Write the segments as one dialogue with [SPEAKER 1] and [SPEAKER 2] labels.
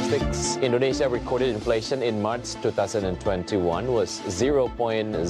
[SPEAKER 1] Statistics: Indonesia recorded inflation in March 2021 was 0.08%.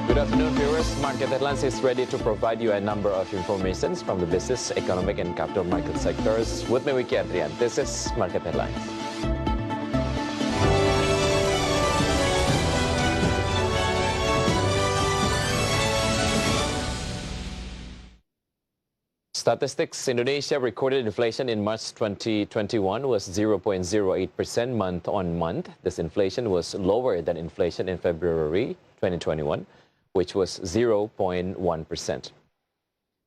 [SPEAKER 1] Good afternoon, viewers. Market Headlines is ready to provide you a number of informations from the business, economic, and capital market sectors. With me, Wicky Adrian. This is Market Headlines. Statistics: Indonesia recorded inflation in March 2021 was 0.08% month-on-month. This inflation was lower than inflation in February 2021, which was 0.1%.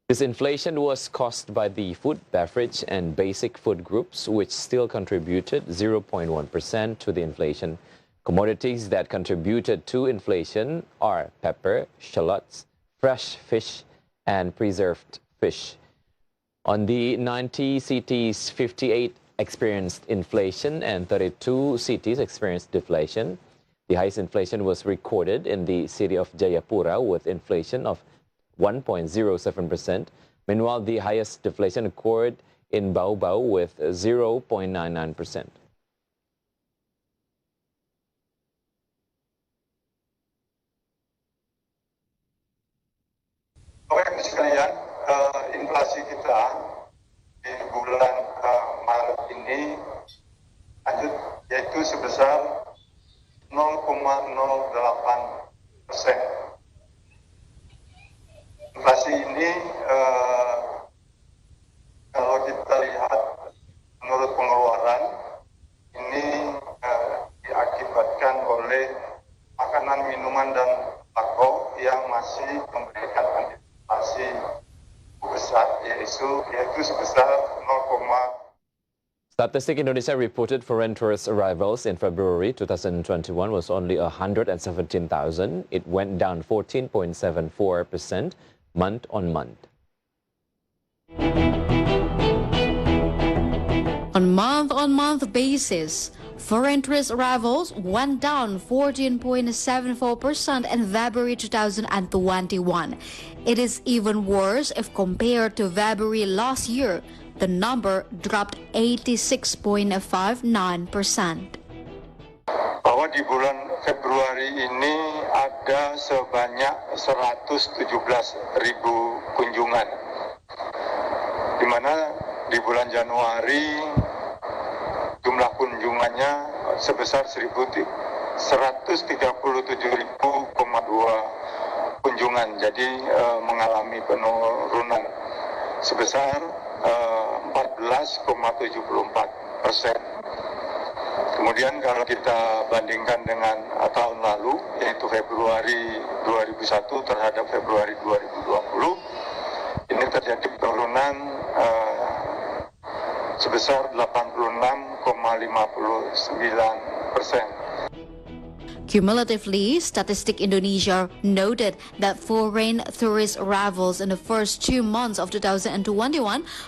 [SPEAKER 1] This inflation was caused by the food, beverage, and basic food groups, which still contributed 0.1% to the inflation. Commodities that contributed to inflation are pepper, shallots, fresh fish, and preserved fish. On the 90 cities, 58 experienced inflation and 32 cities experienced deflation. The highest inflation was recorded in the city of Jayapura with inflation of 1.07%. Meanwhile, the highest deflation occurred in Bau-Bau with 0.99%.
[SPEAKER 2] Bapak sekalian, inflasi kita di bulan Maret ini lanjut yaitu sebesar 0,08%. Inflasi ini kalau kita lihat menurut pengeluaran ini diakibatkan oleh makanan, minuman, dan tanggal yang masih memberikan antisipasi besar yaitu sebesar 0.
[SPEAKER 1] Statistic Indonesia reported foreign tourist arrivals in February 2021 was only 117,000. It went down 14.74% month-on-month.
[SPEAKER 3] On month-on-month basis, foreign tourist arrivals went down 14.74% in February 2021. It is even worse if compared to February last year. The number dropped 86.59%.
[SPEAKER 2] Bahwa di bulan Februari ini ada sebanyak 117.000 kunjungan, di mana di bulan Januari jumlah kunjungannya sebesar 137.2 kunjungan, jadi mengalami penurunan sebesar 14,74%. Kemudian kalau kita bandingkan dengan tahun lalu, yaitu Februari 2001 terhadap Februari 2020, ini terjadi penurunan sebesar 86,59%.
[SPEAKER 3] Cumulatively, Statistic Indonesia noted that foreign tourist arrivals in the first 2 months of 2021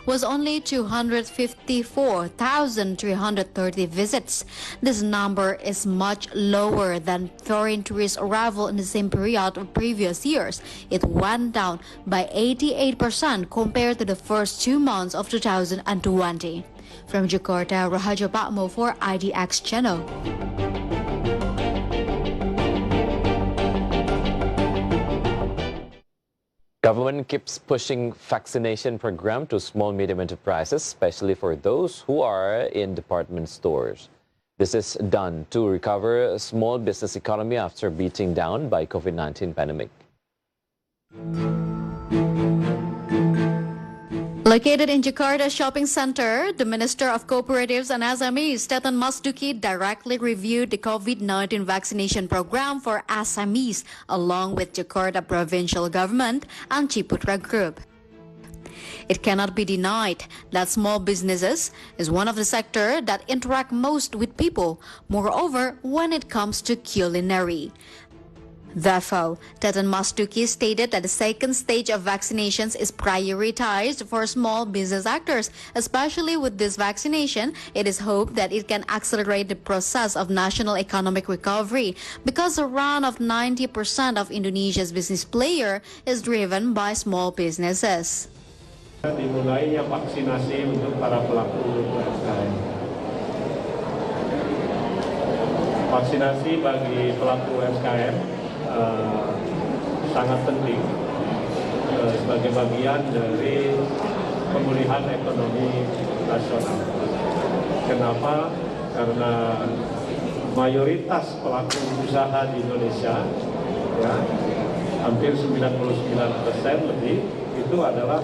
[SPEAKER 3] was only 254,330 visits. This number is much lower than foreign tourist arrival in the same period of previous years. It went down by 88% compared to the first 2 months of 2020. From Jakarta, Rahaja Pakmo for IDX Channel.
[SPEAKER 1] Government keeps pushing vaccination program to small medium enterprises, especially for those who are in department stores. This is done to recover a small business economy after beating down by COVID-19 pandemic.
[SPEAKER 3] Located in Jakarta Shopping Center, the Minister of Cooperatives and SMEs, Teten Masduki, directly reviewed the COVID-19 vaccination program for SMEs along with Jakarta Provincial Government and Ciputra Group. It cannot be denied that small businesses is one of the sectors that interact most with people, moreover when it comes to culinary. Therefore, Teten Mas Duki stated that the second stage of vaccinations is prioritized for small business actors. Especially with this vaccination, it is hoped that it can accelerate the process of national economic recovery because around of 90% of Indonesia's business player is driven by small businesses.
[SPEAKER 4] Dimulainya vaksinasi untuk para pelaku UMKM. Vaksinasi bagi pelaku UMKM sangat penting sebagai bagian dari pemulihan ekonomi nasional. Kenapa? Karena mayoritas pelaku usaha di Indonesia, ya, hampir 99% lebih itu adalah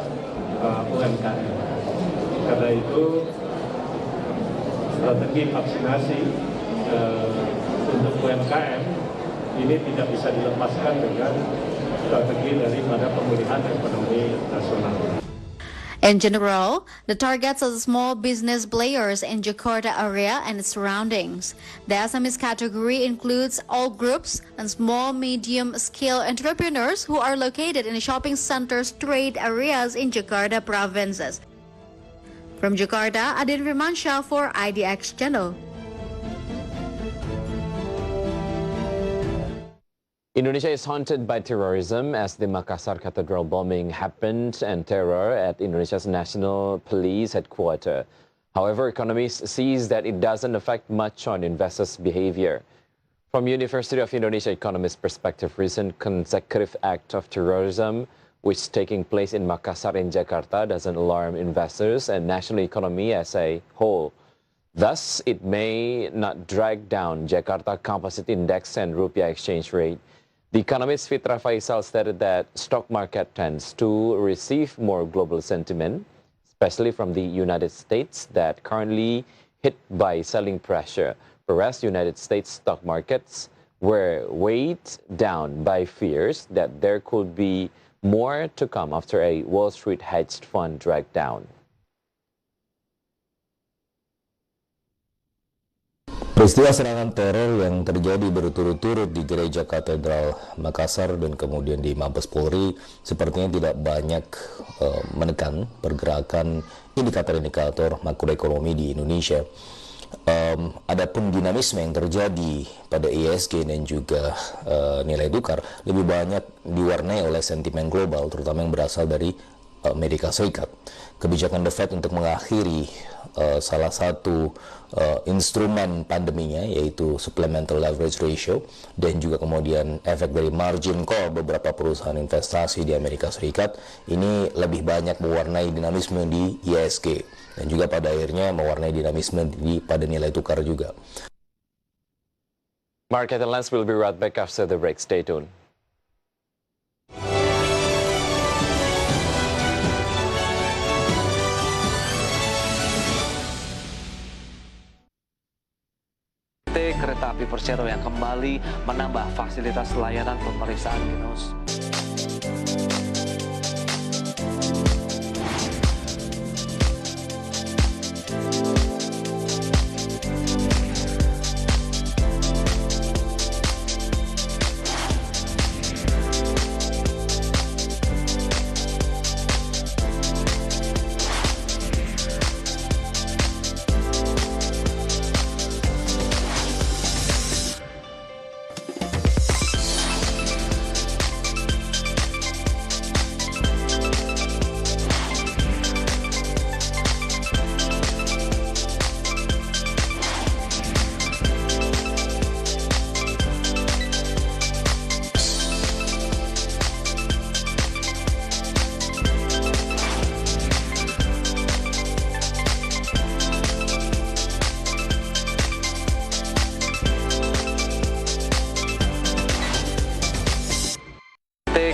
[SPEAKER 4] UMKM. Karena itu strategi vaksinasi untuk UMKM ini tidak bisa dilepaskan dengan strategi daripada pemulihan ekonomi nasional.
[SPEAKER 3] In general, the targets of small business players in Jakarta area and its surroundings. The SMEs category includes all groups and small medium-scale entrepreneurs who are located in shopping centers, trade areas in Jakarta provinces. From Jakarta, Adin Firmansyah for IDX Channel.
[SPEAKER 1] Indonesia is haunted by terrorism as the Makassar Cathedral bombing happened and terror at Indonesia's National Police Headquarters. However, economists sees that it doesn't affect much on investors' behavior. From University of Indonesia economist perspective, recent consecutive act of terrorism which is taking place in Makassar and Jakarta doesn't alarm investors and national economy as a whole. Thus, it may not drag down Jakarta Composite Index and Rupiah exchange rate. The economist Fitra Faisal stated that stock market tends to receive more global sentiment, especially from the United States that currently hit by selling pressure, whereas United States stock markets were weighed down by fears that there could be more to come after a Wall Street hedged fund dragged down.
[SPEAKER 5] Peristiwa serangan teror yang terjadi berturut-turut di Gereja Katedral Makassar dan kemudian di Mabes Polri sepertinya tidak banyak menekan pergerakan indikator-indikator makroekonomi di Indonesia. Adapun dinamisme yang terjadi pada ISG dan juga nilai tukar lebih banyak diwarnai oleh sentimen global, terutama yang berasal dari Amerika Serikat. Kebijakan The Fed untuk mengakhiri salah satu instrumen pandeminya, yaitu supplemental leverage ratio, dan juga kemudian efek dari margin call beberapa perusahaan investasi di Amerika Serikat, ini lebih banyak mewarnai dinamisme di ISG dan juga pada akhirnya mewarnai dinamisme pada nilai tukar juga.
[SPEAKER 1] Market and Lens will be right back after the break. Stay tuned.
[SPEAKER 6] Kereta api Persero yang kembali menambah fasilitas layanan pemeriksaan genos.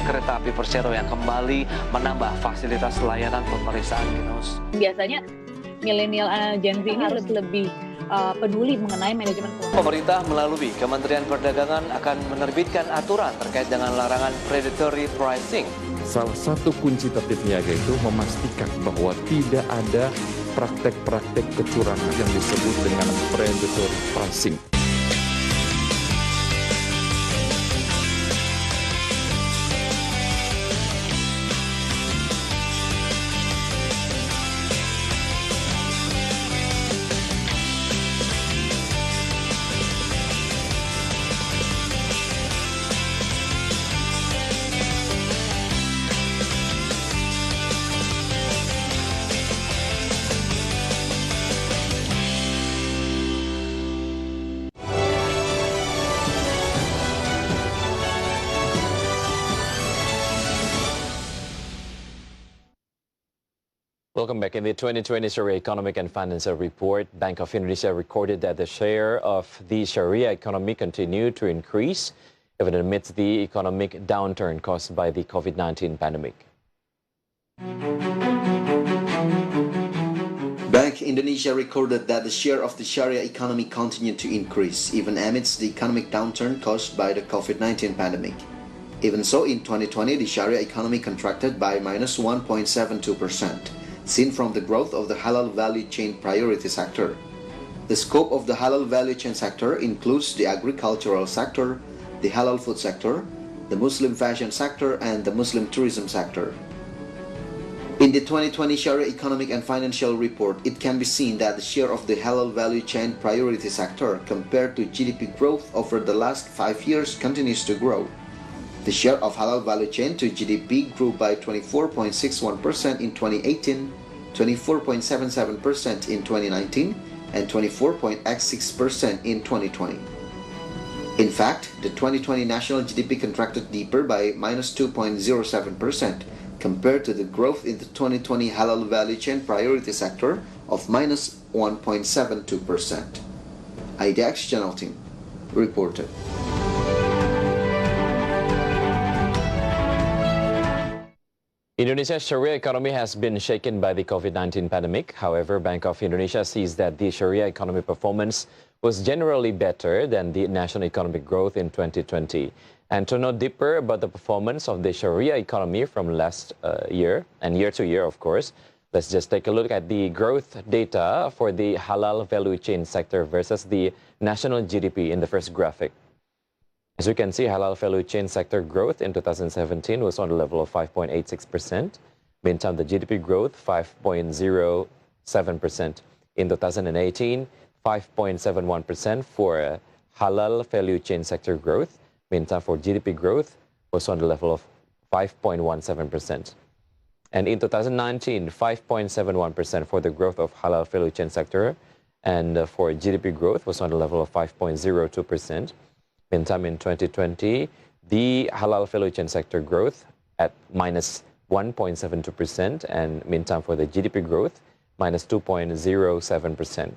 [SPEAKER 6] Kereta api Persero yang kembali menambah fasilitas layanan pemeriksaan genos.
[SPEAKER 7] Biasanya milenial Gen Z ini harus lebih peduli mengenai manajemen keuangan.
[SPEAKER 6] Pemerintah melalui Kementerian Perdagangan akan menerbitkan aturan terkait dengan larangan predatory pricing.
[SPEAKER 8] Salah satu kunci tertib niaga itu memastikan bahwa tidak ada praktek-praktek kecurangan yang disebut dengan predatory pricing.
[SPEAKER 1] Welcome back. In the 2020 Sharia Economic and Financial Report, Bank of Indonesia recorded that the share of the Sharia economy continued to increase even amidst the economic downturn caused by the COVID-19 pandemic.
[SPEAKER 9] Bank Indonesia recorded that the share of the Sharia economy continued to increase even amidst the economic downturn caused by the COVID-19 pandemic. Even so, in 2020, the Sharia economy contracted by minus 1.72%, seen from the growth of the halal value chain priority sector. The scope of the halal value chain sector includes the agricultural sector, the halal food sector, the Muslim fashion sector, and the Muslim tourism sector. In the 2020 Sharia Economic and Financial Report, it can be seen that the share of the halal value chain priority sector compared to GDP growth over the last 5 years continues to grow. The share of halal value chain to GDP grew by 24.61% in 2018, 24.77% in 2019, and 24.86% in 2020. In fact, the 2020 national GDP contracted deeper by minus 2.07% compared to the growth in the 2020 halal value chain priority sector of minus 1.72%. IDX Channel team reported.
[SPEAKER 1] Indonesia's Sharia economy has been shaken by the COVID-19 pandemic. However, Bank of Indonesia sees that the Sharia economy performance was generally better than the national economic growth in 2020. And to know deeper about the performance of the Sharia economy from last year and year to year, of course, let's just take a look at the growth data for the halal value chain sector versus the national GDP in the first graphic. As you can see, halal value chain sector growth in 2017 was on the level of 5.86%. Meantime, the GDP growth, 5.07%. In 2018, 5.71% for halal value chain sector growth. Meantime, for GDP growth was on the level of 5.17%. And in 2019, 5.71% for the growth of halal value chain sector. And for GDP growth was on the level of 5.02%. Meantime, in 2020, the halal value chain sector growth at minus 1.72%, and meantime for the GDP growth, minus 2.07%.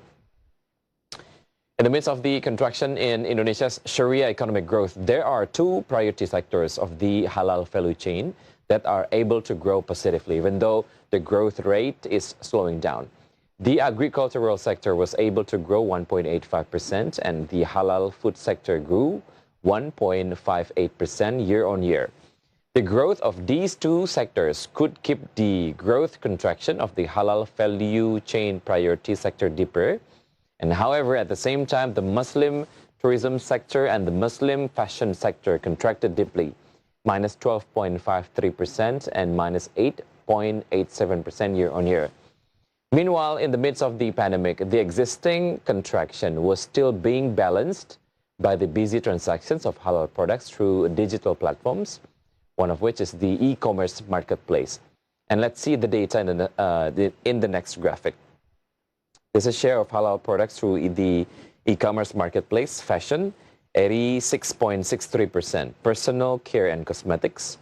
[SPEAKER 1] In the midst of the contraction in Indonesia's Sharia economic growth, there are two priority sectors of the halal value chain that are able to grow positively, even though the growth rate is slowing down. The agricultural sector was able to grow 1.85%, and the halal food sector grew 1.58% year on year. The growth of these two sectors could keep the growth contraction of the halal value chain priority sector deeper. And however, at the same time, the Muslim tourism sector and the Muslim fashion sector contracted deeply, minus 12.53% and minus 8.87% year on year. Meanwhile, in the midst of the pandemic, the existing contraction was still being balanced by the busy transactions of halal products through digital platforms, one of which is the e-commerce marketplace. And let's see the data in the next graphic. This is share of halal products through the e-commerce marketplace, fashion, 86.63%, personal care and cosmetics,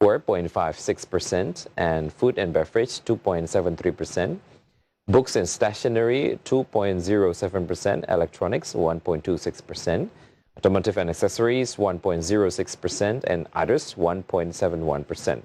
[SPEAKER 1] 4.56%, and food and beverage, 2.73%, books and stationery, 2.07%, electronics, 1.26%, automotive and accessories, 1.06%, and others, 1.71%.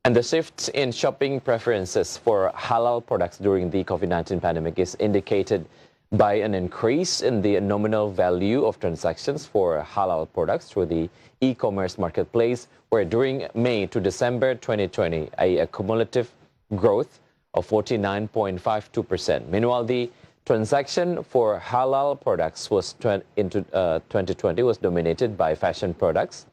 [SPEAKER 1] And the shift in shopping preferences for halal products during the COVID-19 pandemic is indicated by an increase in the nominal value of transactions for halal products through the e-commerce marketplace, where during May to December 2020, a cumulative growth of 49.52%. Meanwhile, the transaction for halal products was into 2020 was dominated by fashion products,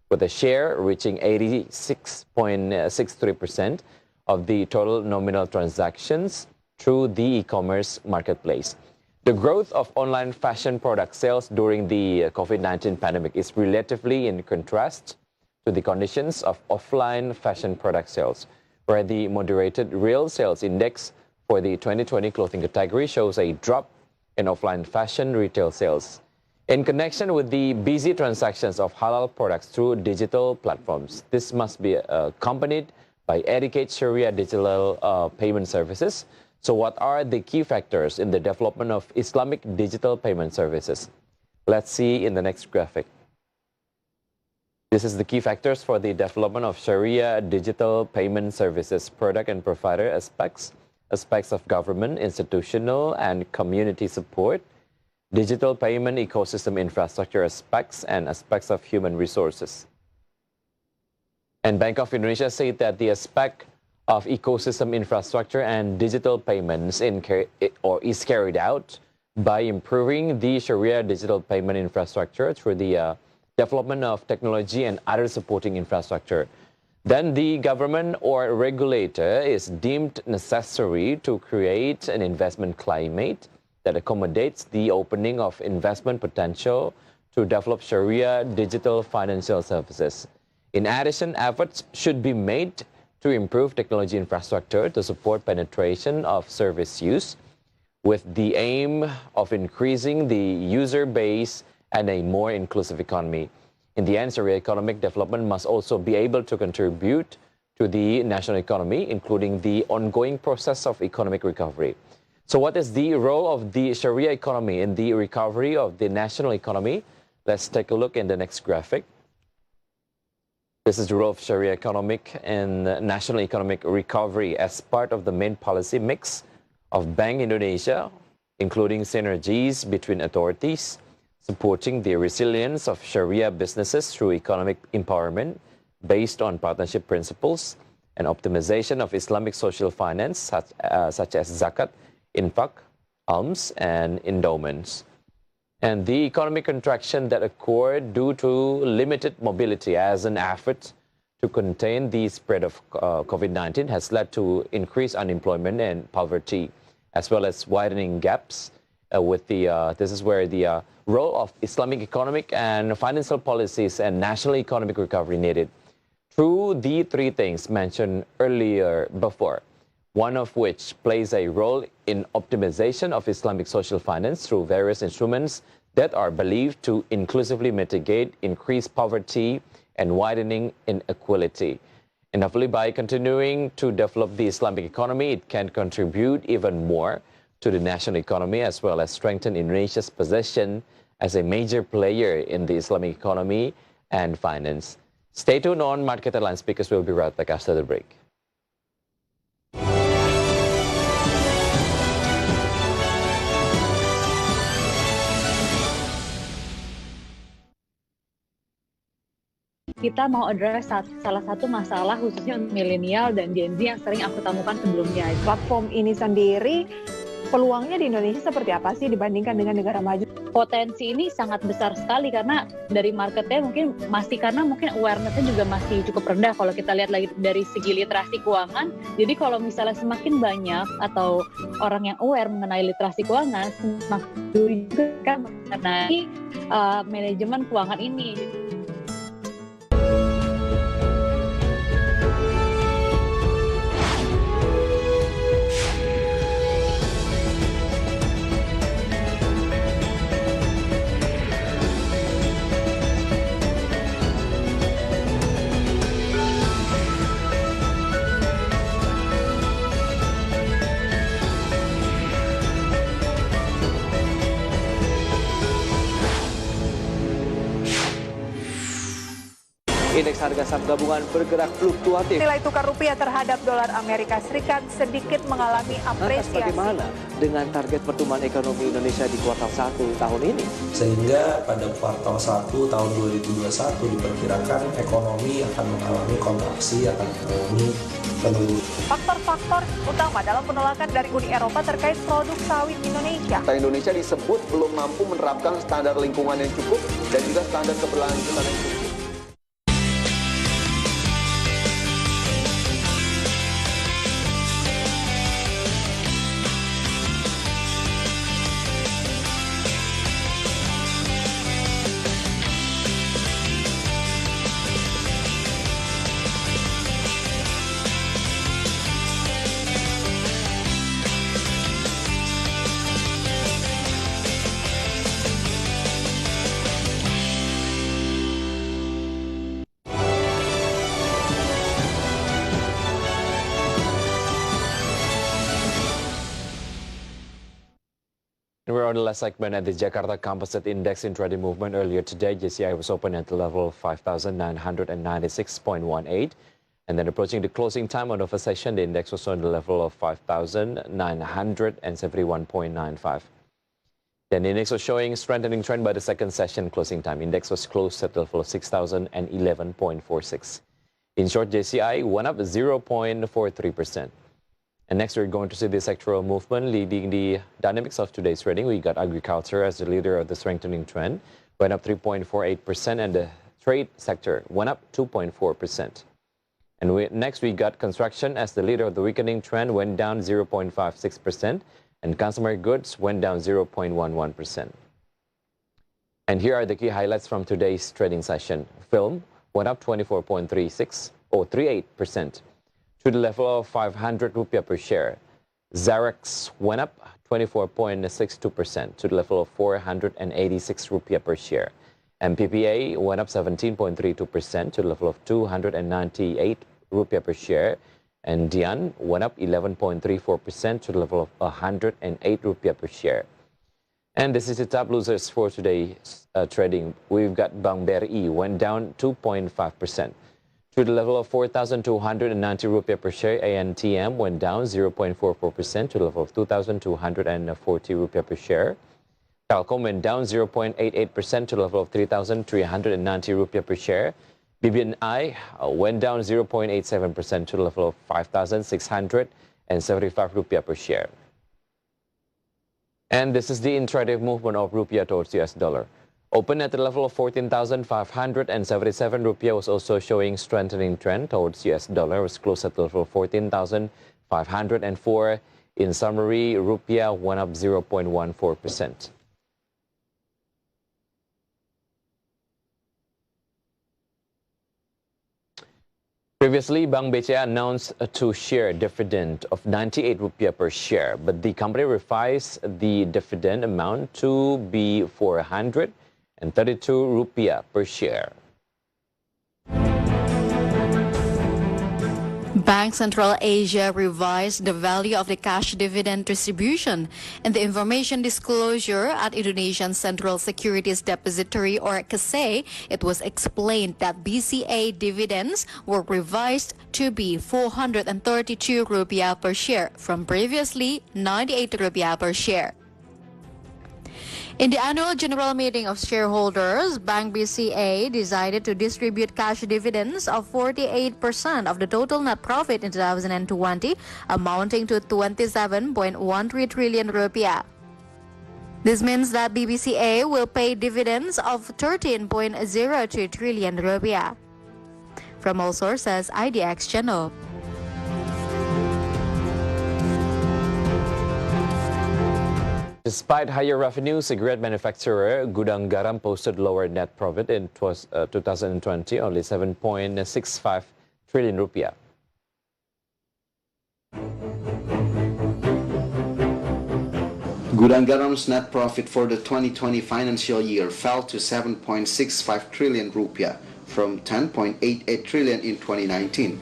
[SPEAKER 1] with a share reaching 86.63% of the total nominal transactions through the e-commerce marketplace. The growth of online fashion product sales during the COVID-19 pandemic is relatively in contrast to the conditions of offline fashion product sales, where the moderated real sales index for the 2020 clothing category shows a drop in offline fashion retail sales. In connection with the busy transactions of halal products through digital platforms, this must be accompanied by IDX Sharia digital payment services. So what are the key factors in the development of Islamic digital payment services? Let's see in the next graphic. This is the key factors for the development of Sharia digital payment services, product and provider aspects of government, institutional, and community support, digital payment ecosystem infrastructure aspects, and aspects of human resources. And Bank of Indonesia said that the aspect of ecosystem infrastructure and digital payments is carried out by improving the Sharia digital payment infrastructure through the development of technology and other supporting infrastructure. Then the government or regulator is deemed necessary to create an investment climate that accommodates the opening of investment potential to develop Sharia digital financial services. In addition, efforts should be made to improve technology infrastructure to support penetration of service use with the aim of increasing the user base and a more inclusive economy. In the end, Sharia economic development must also be able to contribute to the national economy, including the ongoing process of economic recovery. So what is the role of the Sharia economy in the recovery of the national economy? Let's take a look in the next graphic. This is the role of Sharia economic and national economic recovery as part of the main policy mix of Bank Indonesia, including synergies between authorities, supporting the resilience of Sharia businesses through economic empowerment based on partnership principles, and optimization of Islamic social finance such as zakat, infak, alms, and endowments. And the economic contraction that occurred due to limited mobility as an effort to contain the spread of COVID-19 has led to increased unemployment and poverty, as well as widening gaps this is where the role of Islamic economic and financial policies and national economic recovery needed. Through the three things mentioned earlier before, one of which plays a role in optimization of Islamic social finance through various instruments that are believed to inclusively mitigate increased poverty and widening inequality. And hopefully by continuing to develop the Islamic economy, it can contribute even more to the national economy as well as strengthen Indonesia's position as a major player in the Islamic economy and finance. Stay tuned on Market Headlines because we'll be right back after the break.
[SPEAKER 7] Kita mau address salah satu masalah khususnya untuk milenial dan Gen Z yang sering aku temukan sebelumnya.
[SPEAKER 10] Platform ini sendiri, peluangnya di Indonesia seperti apa sih dibandingkan dengan negara maju?
[SPEAKER 7] Potensi ini sangat besar sekali karena dari marketnya mungkin awareness-nya juga masih cukup rendah kalau kita lihat lagi dari segi literasi keuangan. Jadi kalau misalnya semakin banyak atau orang yang aware mengenai literasi keuangan, semakin juga kan mengenai manajemen keuangan ini.
[SPEAKER 6] Indeks harga saham gabungan bergerak fluktuatif.
[SPEAKER 10] Nilai tukar rupiah terhadap dolar Amerika Serikat sedikit mengalami apresiasi.
[SPEAKER 6] Bagaimana dengan target pertumbuhan ekonomi Indonesia di kuartal 1 tahun ini?
[SPEAKER 11] Sehingga pada kuartal 1 tahun 2021 diperkirakan ekonomi akan mengalami kontraksi, akan mengalami penurunan.
[SPEAKER 10] Faktor-faktor utama dalam penolakan dari Uni Eropa terkait produk sawit Indonesia.
[SPEAKER 12] Indonesia disebut belum mampu menerapkan standar lingkungan yang cukup dan juga standar keberlanjutan yang cukup.
[SPEAKER 1] on the last segment at the Jakarta Composite Index in trading movement earlier today, JCI was open at the level of 5,996.18. And then approaching the closing time on the first session, the index was on the level of 5,971.95. Then the index was showing strengthening trend by the second session closing time. Index was closed at the level of 6,011.46. In short, JCI went up 0.43%. And next, we're going to see the sectoral movement leading the dynamics of today's trading. We got agriculture as the leader of the strengthening trend, went up 3.48%, and the trade sector went up 2.4%. And next, we got construction as the leader of the weakening trend, went down 0.56%, and consumer goods went down 0.11%. And here are the key highlights from today's trading session. Film went up 24.36 or 38%. To the level of 500 rupiah per share. Xerox went up 24.62% to the level of 486 rupiah per share. MPPA went up 17.32% to the level of 298 rupiah per share. And Dian went up 11.34% to the level of 108 rupiah per share. And this is the top losers for today's trading. We've got Bank BRI went down 2.5%. To the level of 4,290 rupiah per share. ANTM went down 0.44% to the level of 2,240 rupiah per share. Telkom went down 0.88% to the level of 3,390 rupiah per share. BBNI went down 0.87% to the level of 5,675 rupiah per share. And this is the intraday movement of rupiah towards US dollar. Open at the level of 14,577 rupiah, was also showing strengthening trend towards US dollar, was close at the level of 14,504. In summary, rupiah went up 0.14%. Previously, Bank BCA announced to share dividend of 98 rupiah per share, but the company revised the dividend amount to be 432 rupiah per share.
[SPEAKER 3] Bank Central Asia revised the value of the cash dividend distribution. In the information disclosure at Indonesian Central Securities Depository, or KSE, it was explained that BCA dividends were revised to be 432 rupiah per share from previously 98 rupiah per share. In the annual general meeting of shareholders, Bank BCA decided to distribute cash dividends of 48% of the total net profit in 2020, amounting to 27.13 trillion rupiah. This means that BBCA will pay dividends of 13.02 trillion rupiah. From all sources, IDX Channel.
[SPEAKER 1] Despite higher revenue, cigarette manufacturer Gedung Garam posted lower net profit in 2020, only 7.65 trillion rupiah.
[SPEAKER 9] Gedung Garam's net profit for the 2020 financial year fell to 7.65 trillion rupiah from 10.88 trillion in 2019.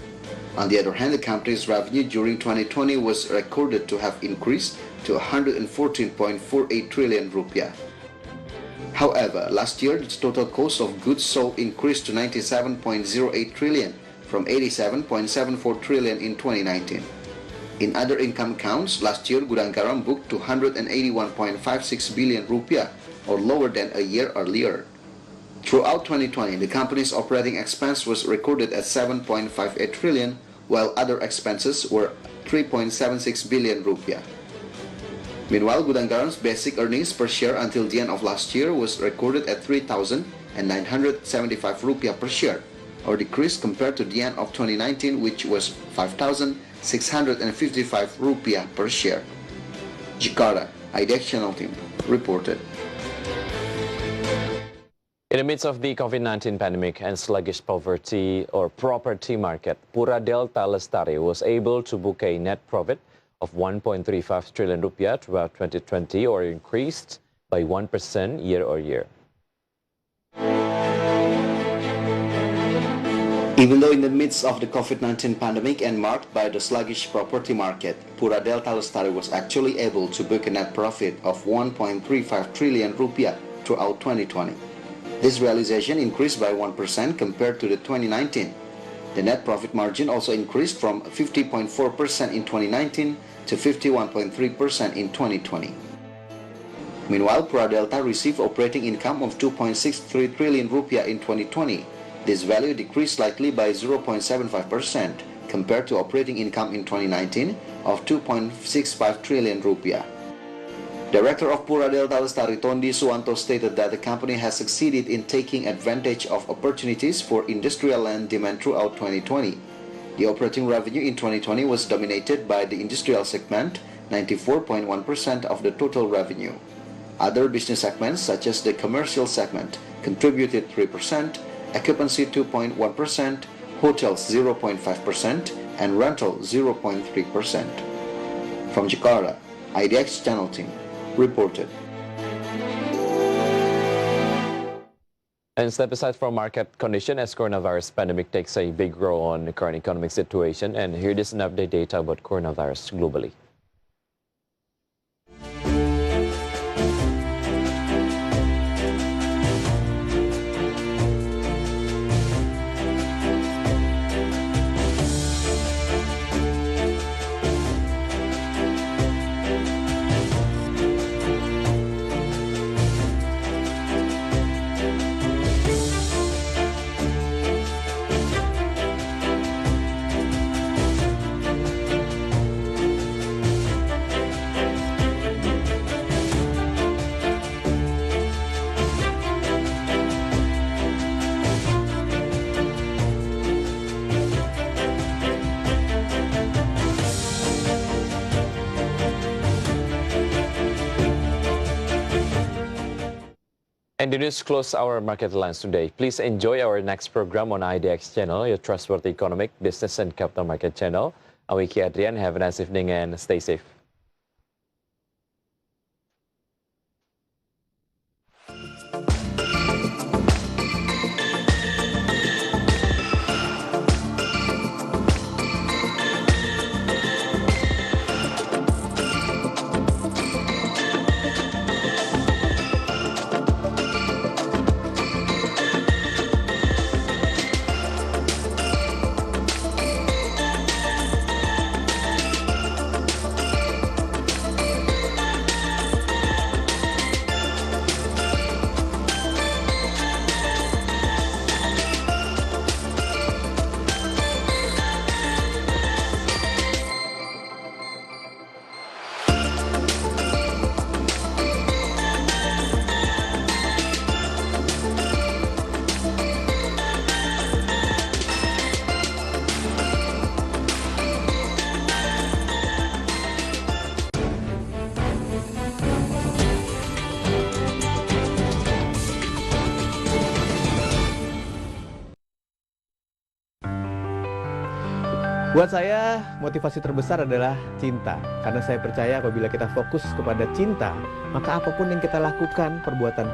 [SPEAKER 9] On the other hand, the company's revenue during 2020 was recorded to have increased to 114.48 trillion rupiah. However, last year, its total cost of goods sold increased to 97.08 trillion from 87.74 trillion in 2019. In other income counts, last year, Gedung Garam booked 281.56 billion rupiah, or lower than a year earlier. Throughout 2020, the company's operating expense was recorded at 7.58 trillion, while other expenses were 3.76 billion rupiah. Meanwhile, Gedung Garam's basic earnings per share until the end of last year was recorded at 3,975 rupiah per share, or decreased compared to the end of 2019, which was 5,655 rupiah per share. Jakarta, IDX Channel team reported.
[SPEAKER 1] In the midst of the COVID-19 pandemic and sluggish poverty or property market, Pura Delta Lestari was able to book a net profit of 1.35 trillion rupiah throughout 2020, or increased by 1% year-over-year.
[SPEAKER 9] Even though in the midst of the COVID-19 pandemic and marked by the sluggish property market, Pura Delta Lestari was actually able to book a net profit of 1.35 trillion rupiah throughout 2020. This realization increased by 1% compared to the 2019. The net profit margin also increased from 50.4% in 2019 to 51.3% in 2020. Meanwhile, Pura Delta received operating income of 2.63 trillion rupiah in 2020. This value decreased slightly by 0.75% compared to operating income in 2019 of 2.65 trillion rupiah. Director of Pura Delta Lestari Tondi Suwanto stated that the company has succeeded in taking advantage of opportunities for industrial land demand throughout 2020. The operating revenue in 2020 was dominated by the industrial segment, 94.1% of the total revenue. Other business segments such as the commercial segment contributed 3%, occupancy 2.1%, hotels 0.5%, and rental 0.3%. From Jakarta, IDX Channel team reported.
[SPEAKER 1] And step aside from market condition as coronavirus pandemic takes a big role on the current economic situation. And here is an update data about coronavirus globally. And the news close our market lines today. Please enjoy our next program on IDX Channel, Your Trustworthy Economic, Business and Capital Market Channel. I'm Wicky Adrian. Have a nice evening and stay safe.
[SPEAKER 13] Buat saya, motivasi terbesar adalah cinta. Karena saya percaya apabila kita fokus kepada cinta, maka apapun yang kita lakukan, perbuatan kita